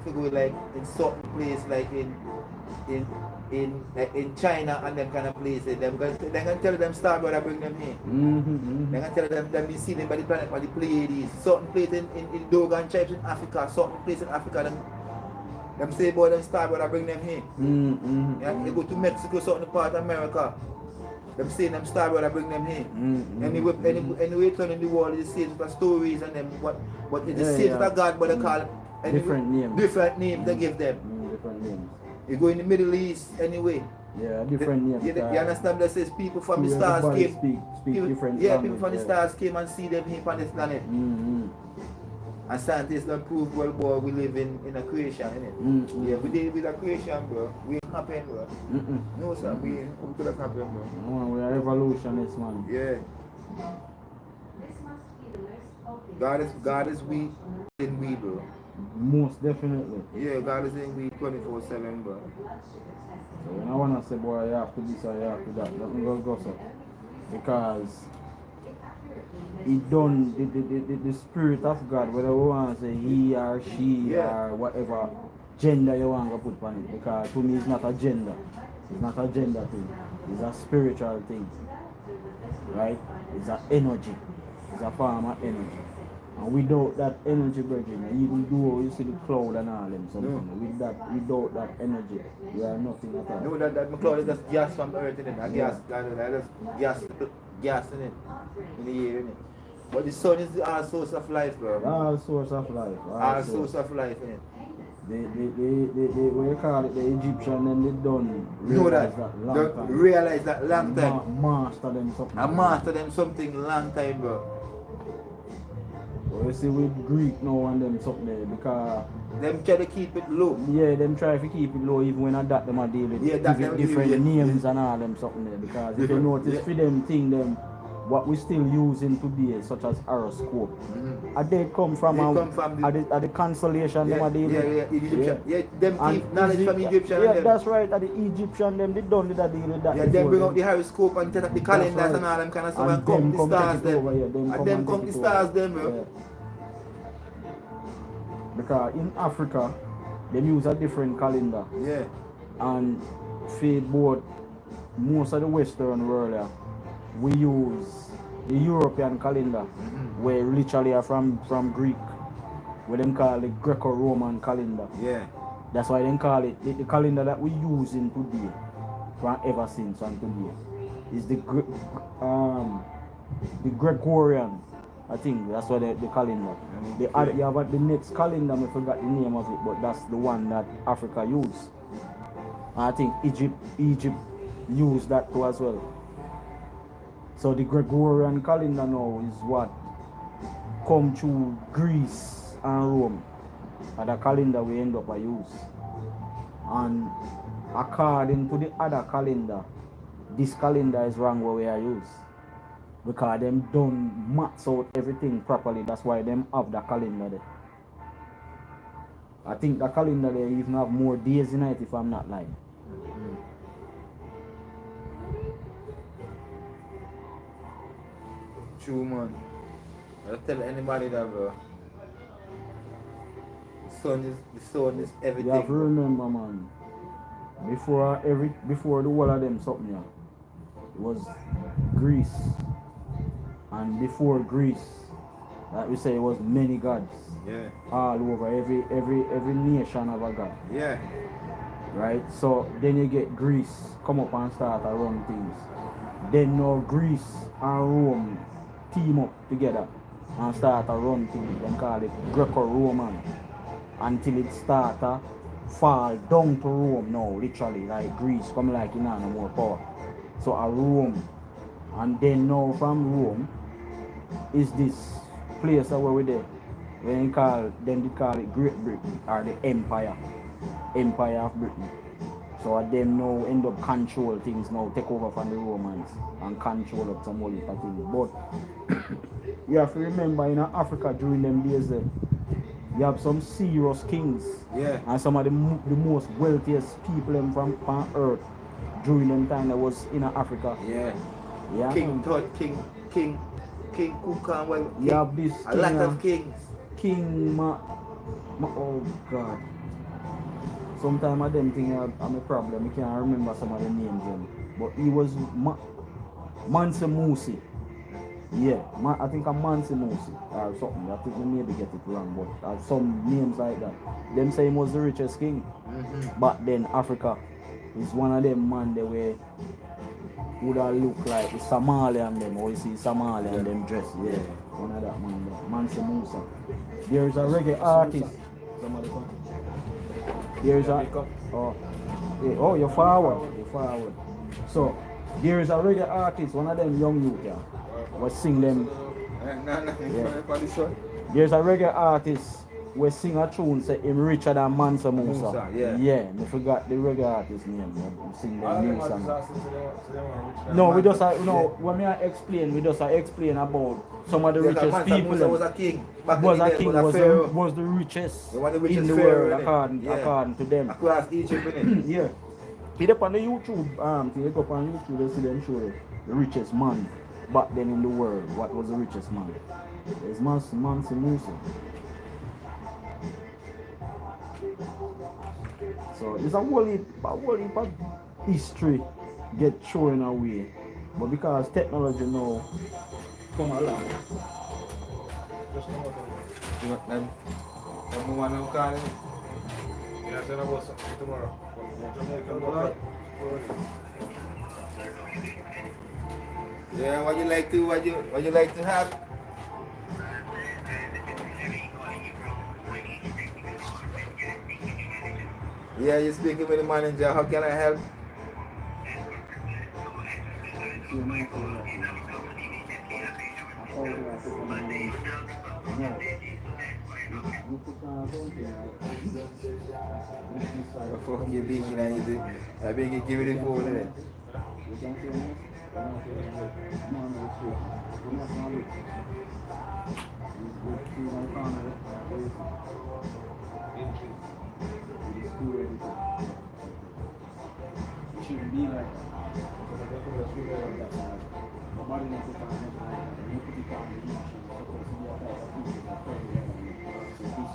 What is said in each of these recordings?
if you go like in certain place like in China and them kind of places, they can tell them Star Brother bring them here. They can tell them be seen by the planet by the Pleiades. Certain places in Dogon tribes in Africa, certain places in Africa, them say boy them Star Brother bring them here. Yeah, they go to Mexico, certain part of America. Them say them Star Brother bring them here. Anyway, turn in the world is the same stories and them but it's the same of God, but they call different names. Different names they give them. Different names. You go in the Middle East anyway. Yeah, different names. You understand that says people from the stars came. Speak different people from the stars came and see them here on this planet. And scientists don't prove well, boy, we live in a creation, innit? Yeah, we deal with a creation, bro. We ain't happen, bro. No, sir, we could have happened, bro. No, we are evolutionists, man. Yeah. God is we in we, bro. Most definitely. Yeah, God is in we 24/7, bro. So when I wanna say, boy, you have to this or you have to that, let me go so. Because it done the spirit of God, whether we want to say he or she or whatever gender you want to put on it. Because to me it's not a gender. It's not a gender thing. It's a spiritual thing. Right? It's an energy. It's a form of energy. And without that energy, brethren, even though you see the cloud and all them something, without that energy, you are nothing at all. No, that cloud is just gas from earth in it. Gas in it. In the air in it. But the sun is the all source of life, bro. All source of life. All source of life, innit? What you call it, the Egyptian, and they done realize that long time. Master them something. I master them something long time, bro. Well, you see with Greek now and them something there, because them try to keep it low. Yeah, them try to keep it low even when I that them are dealing with different names and all them something there. Because if you notice for them thing them what we still using today, such as horoscope, they come from the constellation them are dealing with. Egyptian. Yeah, them keep knowledge from Egyptian. Yeah, that's right. At the Egyptian them they done that deal with that. Yeah, them bring out the horoscope and take up the calendars and all them kind of stuff and come the stars them. And them come the stars them, bro. Because in Africa, they use a different calendar. Yeah. And for both most of the Western world, we use the European calendar, where literally are from Greek, what them call the Greco-Roman calendar. Yeah. That's why they call it the calendar that we use in today, from ever since and today, is the Gregorian. I think that's what the calendar. You have the next calendar, I forgot the name of it, but that's the one that Africa use. And I think Egypt used that too as well. So the Gregorian calendar now is what come through Greece and Rome. And the calendar we end up I use. And according to the other calendar, this calendar is wrong what we are use. Because them don't max out everything properly. That's why them have the calendar there. I think the calendar there even have more days in it if I'm not lying. True, man. I'll tell anybody that, bro. The sun is everything. You have to remember, man. Before the whole of them something here, it was Greece. And before Greece, like we say, it was many gods. Yeah. All over every nation of a god. Yeah. Right? So then you get Greece come up and start to run things. Then now Greece and Rome team up together and start to run things. They call it Greco-Roman. Until it start to fall down to Rome now, literally. Like Greece come like no more power. So a Rome. And then now from Rome is this place where we're there. Then they call it Great Britain or the Empire of Britain. So them now end up control things now, take over from the Romans and control up some more things. But you have to remember in Africa during them days you have some serious kings. Yeah. And some of the most wealthiest people from earth during them time that was in Africa. Yeah. Yeah. King Tut, King Kukan, you have this a lot of kings. King Oh God. Sometimes I them think I'm a problem. I can't remember some of the names them. But he was Mansa Musi. Yeah, I think I'm Mansa Musi or something. I think we maybe get it wrong, but some names like that. Them say he was the richest king. But then Africa is one of them man the way would have look like the Somalian them, or you see Somalian them dress. Yeah, one of that man there. Mansa Musa. There is a reggae artist. There is a you're forward. You're forward. So there is a reggae artist, one of them young youth here, was sing them. There's a reggae artist we sing a tune say him richer than Mansa Musa. Yeah, I forgot the reggae artist name. We sing them new song. No, we just when I explain, we just explain about some of the richest people. Musa was a king. Was the richest in the world according to them. Across Egypt, yeah. If you on the YouTube, if you go up on YouTube, you see them show the richest man back then in the world. What was the richest man? There's Mansa Musa. So it's a whole heap of history get thrown away. But because technology now come along. Yeah, what you like to have? Yeah, you're speaking with the manager. How can I help? Fuck you, Bingy, now you do. I Bingy, give me the phone, innit? It shouldn't be like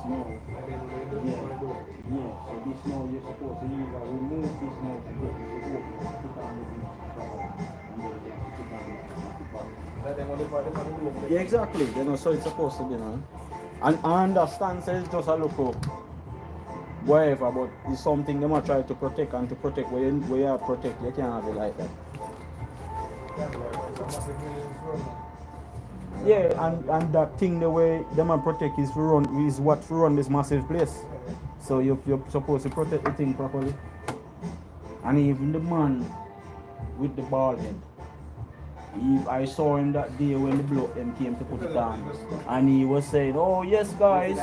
so this snow you're supposed to use remove this snow to get the support put on the yeah, exactly. So it's supposed to be, man. And I understand says it's just a look up. Whatever, but it's something they might try to protect and to protect where you are protect. You can't have it like that. Yeah, and that thing the way them and protect is what to run this massive place. So you're supposed to protect the thing properly. And even the man with the ball head, I saw him that day when the bloke them came to put it on, and he was saying, "Oh yes, guys,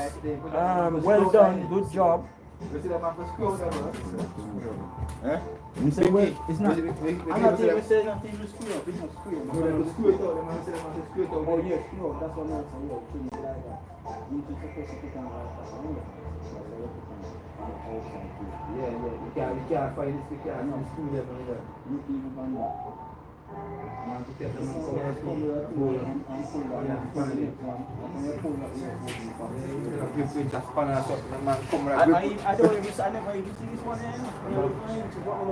well done, good job." You say, well, it's not. I'm not even saying nothing to screw up. It's not screw up. Oh yes, no, that's what I'm saying. Yeah, like that. You just supposed to put on like that. Yeah. You can't find this. You can't screw them on that. You even on that. I never even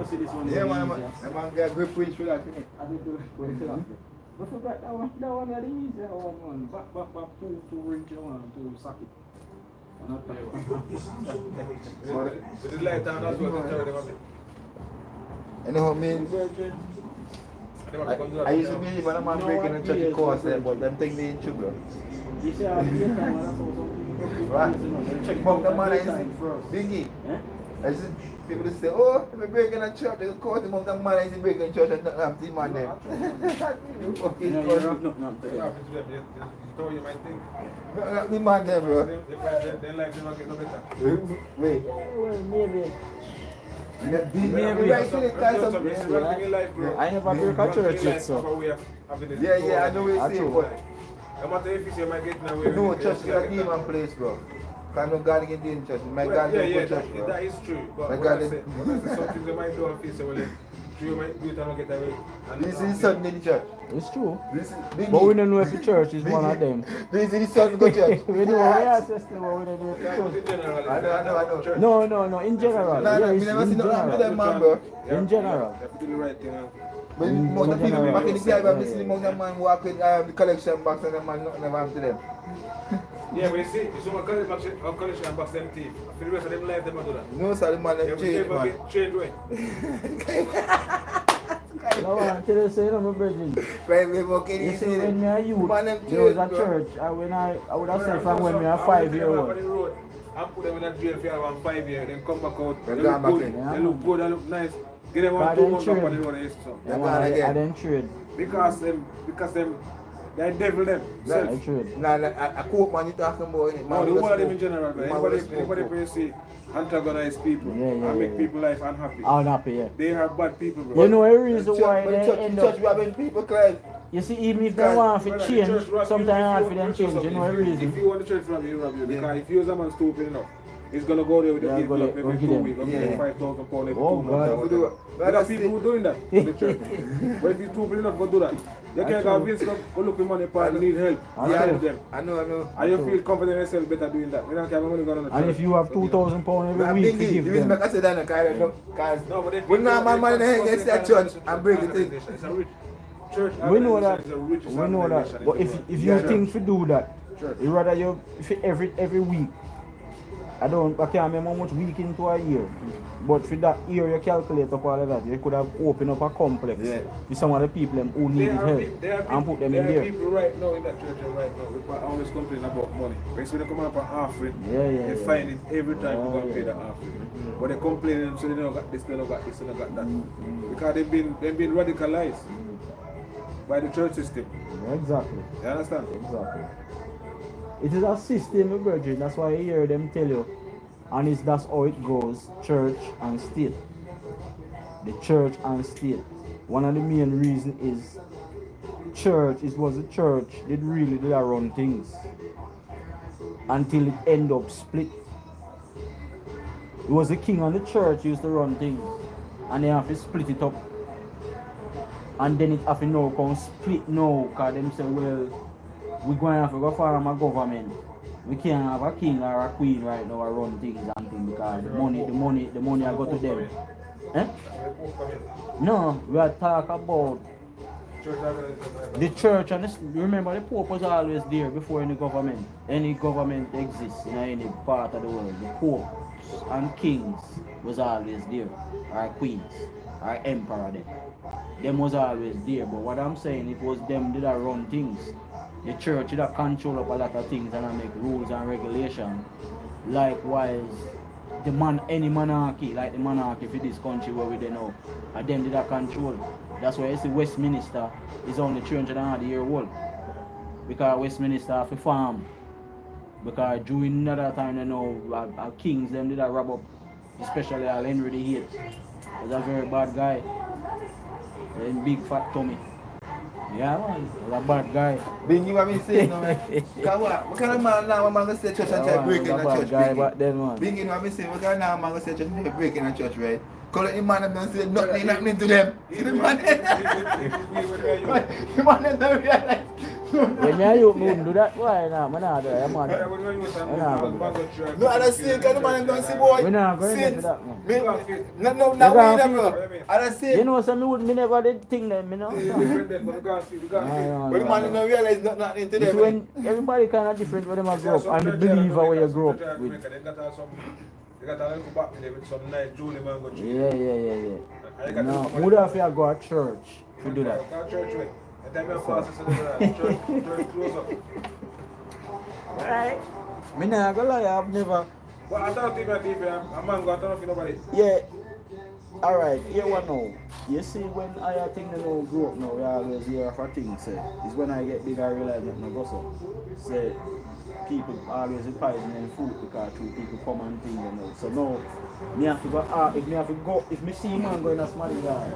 see this one. Yeah, man, got grip winch for that. I did do it. But forgot that one the easier one. Back, pull to ring one to socket. But the light down, that's what they tell them. Anyhow, man. I used to believe when a man breaking and church course there, but them think they in trouble. Right? Check about the man, I see Bingy. I see people say, oh, if I break in a church, they call him out the man, I see breaking in church and not have the man there. You might think. Not the man there, bro. Then life will not get no better. Wait. Maybe. Maybe I see the types of I never break a church yet, so. Yeah, I know what you're saying, but no matter if you might get nowhere. no, church is a demon place, bro. Can't no God get in church. My God yeah, church, bro. that is true. But My what God I say, something they might do and feel, so well, You might do it and get away. This is the son in the church. It's true. This is But we don't know if the church is one of them. This is the son go church. We know we are sister, but we don't know if the church. I know. No, in general. No, Yeah, we it's never in see nothing with them, general. man, bro. In general. You have to do the right thing. But most of the people back in the club, I've seen among them man walk with the collection box and the man nothing ever happen to them. Yeah, but you see, someone collection box them thief. For the rest of them life, they might do that. No, sir, the man They them will change, never man. get changed way. No, I tell you, say, you know, my brethren. Right, we walking You in see, when me a youth, man them there was a change, bro. church, and I would have said from when me a 5 year old. And put them in a jail for around 5 years, then come back out. Then They go look back good, in. Yeah. they look good, they look nice. Get them But on 2 then months back trade. on the road and stuff. They're gone again. I then trade. Because them, they devil them. I Self. trade. Nah, I cope man, you talking about it. No, the whole of them in general, man. Man, Anybody who see antagonize people Yeah, and make yeah. people life unhappy. I'm happy, yeah. They are bad people, bro. You know a reason why But they church, end church, up. we having people, Clive. You see, even if they Guys, want to Brother, the change, church rob you, sometimes if hard for you them want change. church You know rob a you, reason. If you want the church from you, rob you. Yeah. Because if you someone stupid enough, he's gonna go there with the Yeah, go envelope there, every go 2 get weeks, them. give them Yeah. 5,000 pounds every Oh, 2 months. God. or whatever. There are people who doing that in the church. But if you're stupid enough, go do that. You can't true. convince them, go look for money, and need help. I You know. help them. I know. And you feel confident in yourself better doing that. You don't care how money going on the church. And if you have £2,000 But every week to Bingy, give the reason them. I said that, because No, but we know my money against that church and bring it in. It's a rich church. We know that. It's the richest We know that. organization But in if the world. if you Yeah, think to do that, Sure. you rather you if every week. I can't remember how much week into a year. But for that year you calculate up all of that, you could have opened up a complex Yeah. with some of the people who needed help and put them in there are there. people right now in that church right now who are always complaining about money. When they come up an offering, they find it every time Oh, they go and pay the offering. But they complain so they don't got this, they don't got this, they don't got that. Because they've been radicalized by the church system. Exactly. You understand? Exactly. It is a system, virgin. That's why you hear them tell you. And that's how it goes, church and state. The church and state. One of the main reasons is was the church did really did run things. Until it end up split. It was the king and the church used to run things. And they have to split it up. And then it have to now come split now, because them say, well, we're going to have to go form a government. We can't have a king or a queen right now and run things and things because the money I go to them. Eh? No, we are talking about the church and remember the Pope was always there before any government. Any government exists in any part of the world. The popes and kings was always there. Or queens. Or emperor there. Them was always there. But what I'm saying, it was them that run things. The church that control up a lot of things and make rules and regulations. Likewise, any monarchy, like the monarchy for this country where we don't know, and them did that control. That's why you see Westminster is only 300 years old. Because Westminster have to farm. Because during another time, you know, our kings them did that rob up, especially Henry VIII. Was a very bad guy. And big fat tummy. Yeah, man, he's a bad guy. Bingy, what me saying now, man? What kind of man now, man, go say church and try breaking a church, guy back then, man. Bingy, what me saying? What kind of man go say church and try breaking a church, right? Call it the man that don't say nothing happening to them. See the man? The man that don't realize. When you wouldn't do that, why not? Man, not do that, man. No, I don't see it, because the man don't see boy. We're not going to Since- do that, man. No, not we never. I don't see You it. know, me never did think them, you know. But the man don't realize nothing happening to It's them. when everybody kind of different when they grow up and the believer where you grow up with. They got a little back there with some nice jewelry mango tree. Yeah. No, would have to go to church to do that. Go to church, right? And then we pass it to the church close up. Right. Me not gonna lie, I've never. But I don't think that if a man got nothing nobody. Yeah. Alright, here one now. You see when I think they know grow up now, we always hear for things say. It's when I get big I realize that I go so. Say people always poison them food because two people come and thing you know. So now me have to go if me see a man going a smelly yard.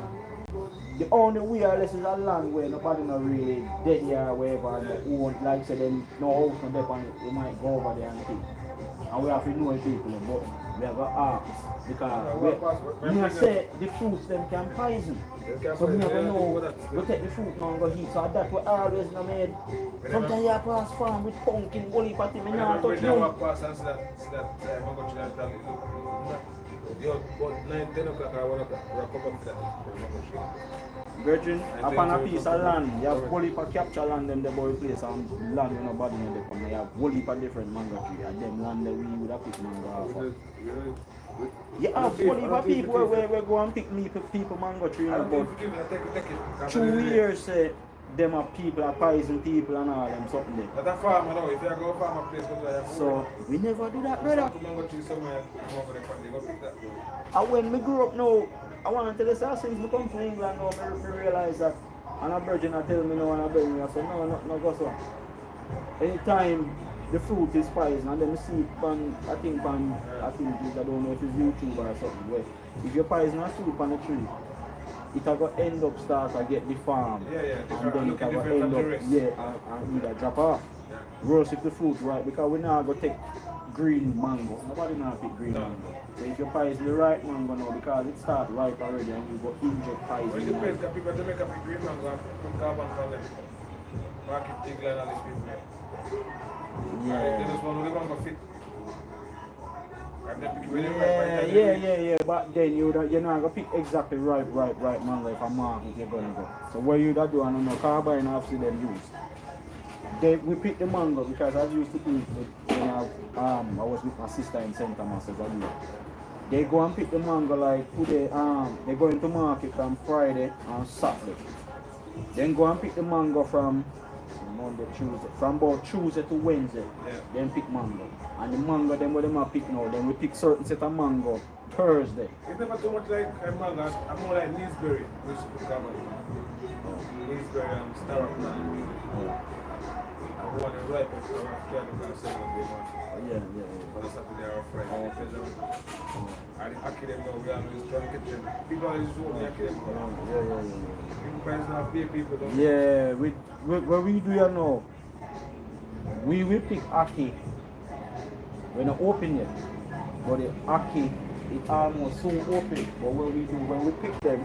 The only way unless it's a land where nobody not really dead here or wherever and they won't like say them no house no dep on it, we might go over there and think. And we have to know people but we have got ask because we say the fruits them can poison. So we never know. We take the fruit now and go heat. So that's what always no made. Sometimes you pass farm with pumpkin, bully patty, me not touch no. Pass and see that mango tree and tell me, look, yo, about 9, 10 o'clock or 1 o'clock, we'll come up to that mango tree. Virgin, upon a piece of land, you have bully for capture land them the boy place and land with nobody in the come. You have bully for different mango tree and them land that we would have picked mango off of. You have bully for people where go and pick me people mango tree and about 2 years them are people are poison people and all them something there. But a farmer now, if you go to a farmer place, so we never do that, brother. Mango tree somewhere, they go pick that. And when me grew up now, I want to tell you since I come to England now, I realize that and a virgin I tell me no and a virgin I say no go so. Anytime the fruit is poison and then you see it on I think I don't know if it's YouTube or something where if you poison a fruit on the tree, it will end up start to get deformed and then it will end up and either drop off. Roast if the fruit right because we now go take green mango. Nobody now pick green mango. So if you poison the right mango now because it starts ripe already and you go inject poison. When you place the people to make a green mango and put carbon from them, market England and these people. Yeah. They just want to mango fit. Yeah, but then you're not gonna pick exactly right mango if a market you're gonna go. So what you that do I don't know, carbine after them use. We pick the mango because I used to do it when I was with my sister in St. Thomas as well. They go and pick the mango like today, they go into market from Friday and Saturday. Then go and pick the mango from Monday, Tuesday. From about Tuesday to Wednesday, then pick mango. And the mango then what them are pick now, then we pick certain set of mango Thursday. It's never too much like mango, I'm more like Leesbury, which is common. Leesbury and Starbuck. One is ripe, but it's up there Friday. And the academy now, we always try to get them. People always do the academy. People price now, pay people don't. Yeah, what we do you know, we pick Aki. We're not open yet. But the Aki, it almost soon open. But what we do, when we pick them,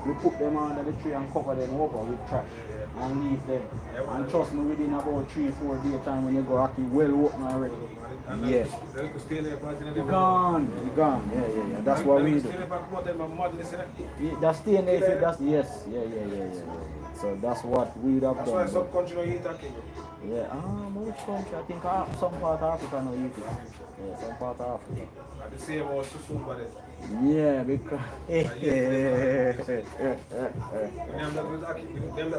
we put them under the tree and cover them over with trash. And leave them. And trust me, within about 3-4 days time when you go Aki, well open already. Yeah. You gone. Yeah. That's what we do. That's staying there. That's yes. Yeah. So that's what we have done. That's why some country don't eat Aki. Yeah. Which country? I think some part of Africa no eat it. Yeah, some part of Africa. The same was Susumba there. Yeah, because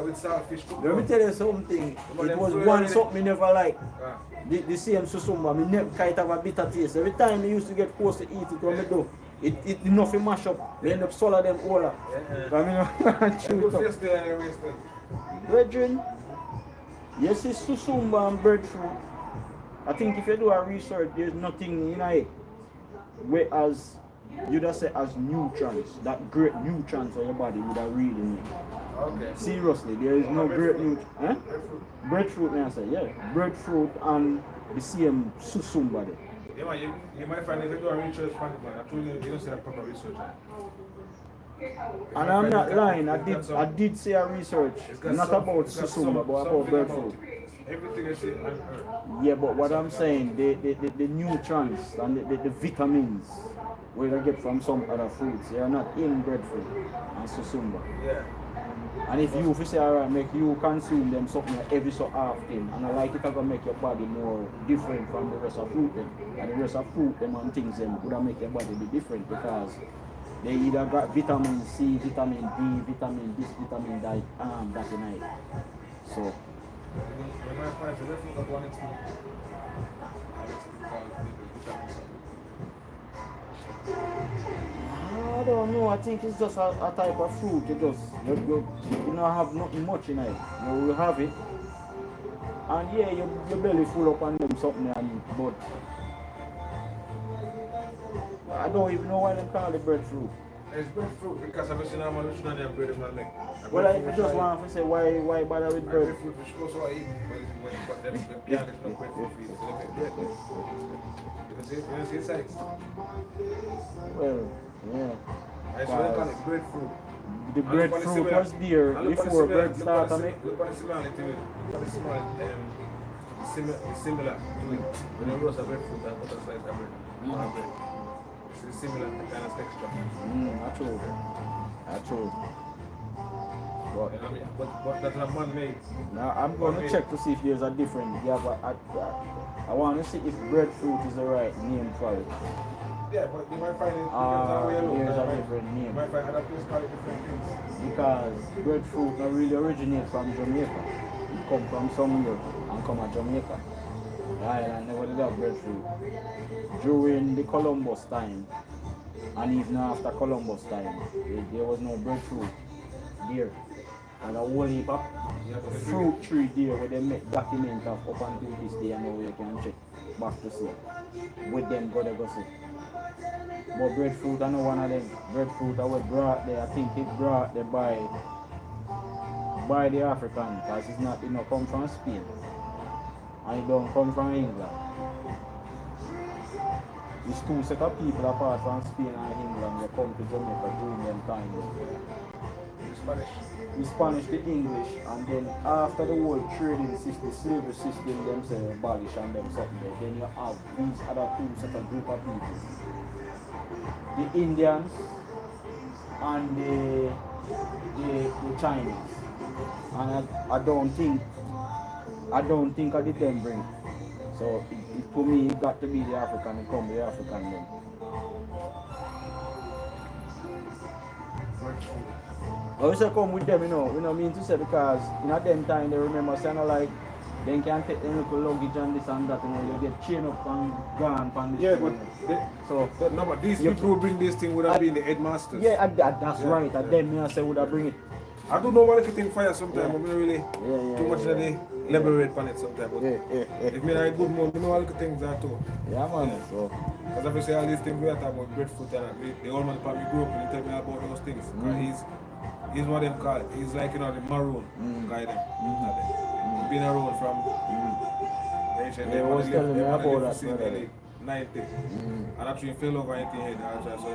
with saltfish. Let me tell you something. It was one something me never like. The same susumba, me never quite have a bitter taste. Every time me used to get forced to eat it when me do, it enough to mash up. Me end up swallow them all up. Brethren, yes, it's susumba and breadfruit. I think if you do a research, there's nothing in it. Whereas you just say as nutrients, that great nutrients for your body would have really need. Okay. Seriously, there is no great nutrients. Huh? Breadfruit, may I say, yeah. Breadfruit and the same susumba there. Yeah, man, you might find if you do a research on it, man. I told you, you don't say that proper research. And I'm not lying, I did say a research, not about susumba, but about breadfruit. Everything is in earth. Yeah, but what I'm saying, the nutrients and the vitamins we get from some other fruits, they are not in breadfruit and susumba. Yeah. And if you say, alright, make you consume them something every so often, and I like it to make your body more different from the rest of fruit them. And the rest of fruit them and things them would make your body be different because they either got vitamin C, vitamin D, vitamin this, vitamin that in it. So I don't know, I think it's just a type of fruit. You don't have nothing much in it. You will have it. And yeah, your belly full up on them something and but I don't even know why they call it breadfruit. It's breadfruit because I've seen how much nutrition they bread in my neck. Well, I just want to say why bother with bread? Breadfruit, which goes what I eat, but them can't get no breadfruit for you. You see size? Well, yeah. I swear they call it breadfruit. The breadfruit was there before bread started make. Look at the similarity with it. Look at the similar to it. When you roast a breadfruit and put a slice of bread. It's similar kind of texture. That's true. That's true. But that's not man-made. Now I'm going to check to see if there's a different. Yeah, but I want to see if breadfruit is the right name for it. Yeah, but you might find it there's a different You name. might find other places call it different things. Because breadfruit not really originate from Jamaica. It come from somewhere and come to Jamaica. The island never did have breadfruit. During the Columbus time, and even after Columbus time, there was no breadfruit there. And a whole heap of fruit tree there where they make document of up until this day and now you can check back to see. With them go see. But breadfruit I know one of them. Breadfruit that was brought there, I think it brought there by the African because it's not, come from Spain. And it don't come from England. It's two set of people apart from Spain and England that come to Jamaica during them times. Spanish. The Spanish, the English, and then after the whole trading system, slavery system themselves abolished and them something there, then you have these other two set of group of people. The Indians and the Chinese. And I don't think I did them bring. So for me it got to be the African, it come the African then. I wish I come with them, we don't mean to say because in a them time they remember saying like they can take them little luggage and this and that, you get chained up and gone from this. Yeah, thing. but these people who bring this thing would have been the headmasters. Yeah, that's right. Yeah. Them I say would have bring it. I don't know what I think fire sometimes, but I don't really too much of the Yeah. elaborate on it sometimes. But if me are a good mood, I know all the things that too. Yeah, man. So. Because obviously all these things we are talking about breadfruit and the old man probably grew up and he tell me about those things. He's what them call it. He's like, the maroon guy them. He's been around from ancient They was telling me about that, brother. 90. And actually fell over 80 head actually so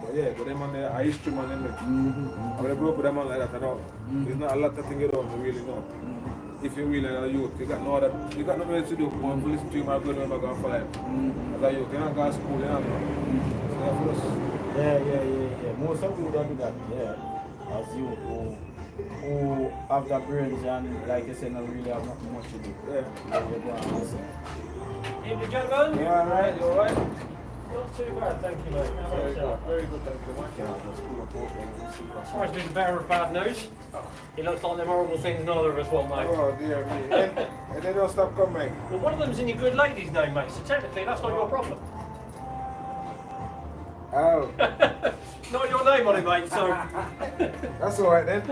but them on there, I used to man them. When I grew up with a man like that, I know there's not a lot of things you don't really know. If you really are a youth, you got nothing else to do. You want to listen to him and go to him and go and follow him. As a youth, you don't go to school, you don't know. So Yeah. Most of you don't do that, yeah. As you who have the brains and like you said, not really have nothing much to do. Evening, gentlemen. you alright? You alright? Not too bad, thank you, mate. How about yourself? Very good, thank you. Sorry to be the bearer of bad news. It looks like them horrible things neither of us want, mate. Oh dear me. And they don't stop coming. Well, one of them's in your good lady's name, mate, so technically that's not your problem. Oh, Not your name on it, mate, so... that's alright then.